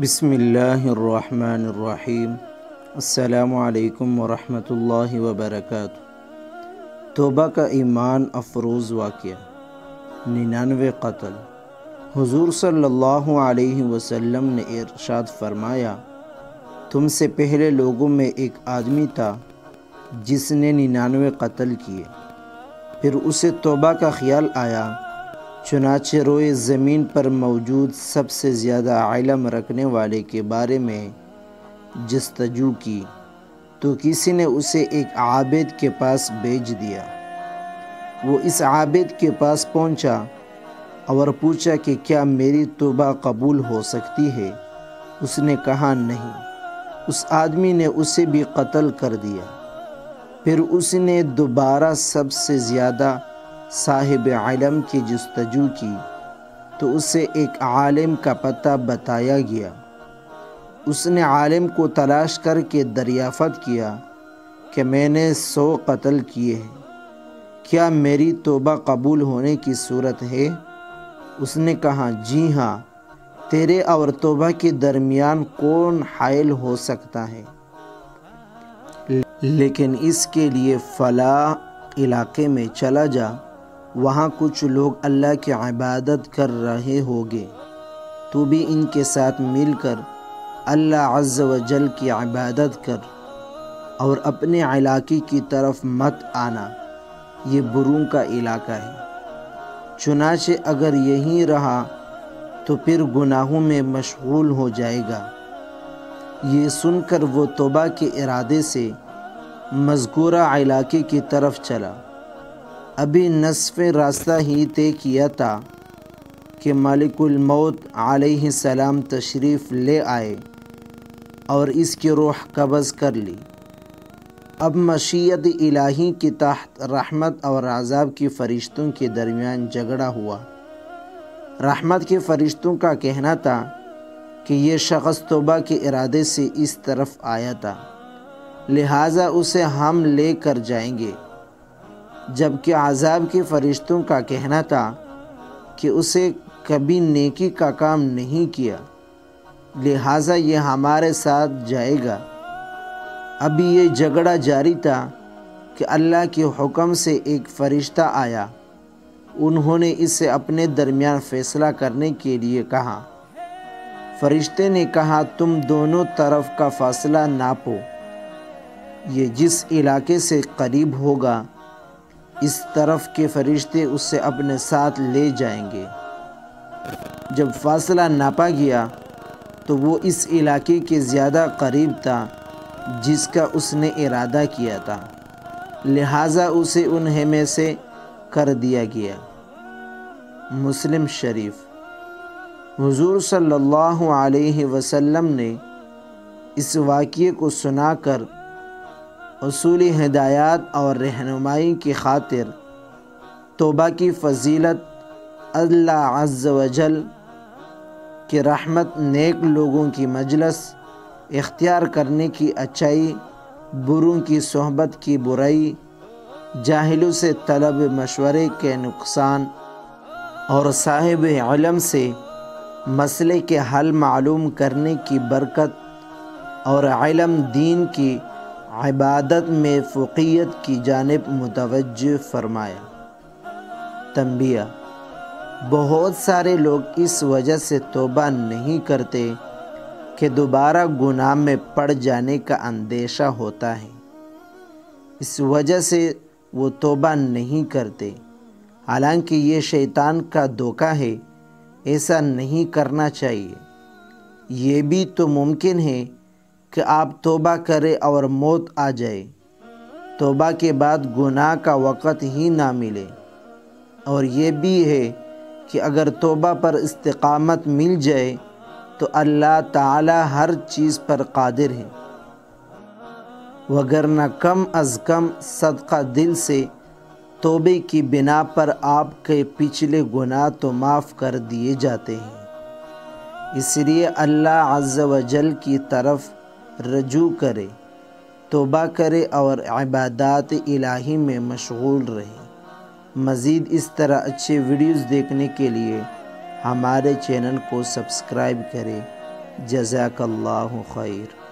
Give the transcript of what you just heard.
بسم اللہ الرحمن الرحیم۔ السلام علیکم ورحمۃ اللہ وبرکاتہ۔ توبہ کا ایمان افروز واقعہ 99 قتل۔ حضور صلی اللہ علیہ وسلم نے ارشاد فرمایا، تم سے پہلے لوگوں میں ایک آدمی تھا جس نے 99 قتل کیے، پھر اسے توبہ کا خیال آیا، چنانچہ روئے زمین پر موجود سب سے زیادہ علم رکھنے والے کے بارے میں جستجو کی تو کسی نے اسے ایک عابد کے پاس بھیج دیا۔ وہ اس عابد کے پاس پہنچا اور پوچھا کہ کیا میری توبہ قبول ہو سکتی ہے؟ اس نے کہا نہیں۔ اس آدمی نے اسے بھی قتل کر دیا۔ پھر اس نے دوبارہ سب سے زیادہ صاحب علم کی جستجو کی تو اسے ایک عالم کا پتہ بتایا گیا۔ اس نے عالم کو تلاش کر کے دریافت کیا کہ میں نے 100 قتل کیے ہیں، کیا میری توبہ قبول ہونے کی صورت ہے؟ اس نے کہا جی ہاں، تیرے اور توبہ کے درمیان کون حائل ہو سکتا ہے؟ لیکن اس کے لیے فلاں علاقے میں چلا جا، وہاں کچھ لوگ اللہ کی عبادت کر رہے ہوگے، تو بھی ان کے ساتھ مل کر اللہ عز و جل کی عبادت کر اور اپنے علاقے کی طرف مت آنا، یہ بروں کا علاقہ ہے۔ چنانچہ اگر یہیں رہا تو پھر گناہوں میں مشغول ہو جائے گا۔ یہ سن کر وہ توبہ کے ارادے سے مذکورہ علاقے کی طرف چلا۔ ابھی نصف راستہ ہی طے کیا تھا کہ ملک الموت علیہ السلام تشریف لے آئے اور اس کی روح قبض کر لی۔ اب مشیت الہی کے تحت رحمت اور عذاب کے فرشتوں کے درمیان جھگڑا ہوا۔ رحمت کے فرشتوں کا کہنا تھا کہ یہ شخص توبہ کے ارادے سے اس طرف آیا تھا، لہٰذا اسے ہم لے کر جائیں گے، جبکہ عذاب کے فرشتوں کا کہنا تھا کہ اسے کبھی نیکی کا کام نہیں کیا، لہٰذا یہ ہمارے ساتھ جائے گا۔ ابھی یہ جھگڑا جاری تھا کہ اللہ کے حکم سے ایک فرشتہ آیا۔ انہوں نے اسے اپنے درمیان فیصلہ کرنے کے لیے کہا۔ فرشتے نے کہا تم دونوں طرف کا فاصلہ ناپو، یہ جس علاقے سے قریب ہوگا اس طرف کے فرشتے اسے اپنے ساتھ لے جائیں گے۔ جب فاصلہ ناپا گیا تو وہ اس علاقے کے زیادہ قریب تھا جس کا اس نے ارادہ کیا تھا، لہٰذا اسے انہیں میں سے کر دیا گیا۔ مسلم شریف۔ حضور صلی اللہ علیہ وسلم نے اس واقعے کو سنا کر اصول ہدایات اور رہنمائی کی خاطر توبہ کی فضیلت، اللہ عز و جل کی رحمت، نیک لوگوں کی مجلس اختیار کرنے کی اچھائی، بروں کی صحبت کی برائی، جاہلوں سے طلب مشورے کے نقصان اور صاحب علم سے مسئلے کے حل معلوم کرنے کی برکت اور علم دین کی عبادت میں فوقیت کی جانب متوجہ فرمایا۔ تنبیہ: بہت سارے لوگ اس وجہ سے توبہ نہیں کرتے کہ دوبارہ گناہ میں پڑ جانے کا اندیشہ ہوتا ہے، اس وجہ سے وہ توبہ نہیں کرتے، حالانکہ یہ شیطان کا دھوکہ ہے۔ ایسا نہیں کرنا چاہیے۔ یہ بھی تو ممکن ہے کہ آپ توبہ کریں اور موت آ جائے، توبہ کے بعد گناہ کا وقت ہی نہ ملے، اور یہ بھی ہے کہ اگر توبہ پر استقامت مل جائے تو اللہ تعالی ہر چیز پر قادر ہے، وگرنہ کم از کم صدقہ دل سے توبے کی بنا پر آپ کے پچھلے گناہ تو معاف کر دیے جاتے ہیں۔ اس لیے اللہ عز و جل کی طرف رجوع کرے، توبہ کرے اور عبادات الہی میں مشغول رہے۔ مزید اس طرح اچھے ویڈیوز دیکھنے کے لیے ہمارے چینل کو سبسکرائب کریں۔ جزاک اللہ خیر۔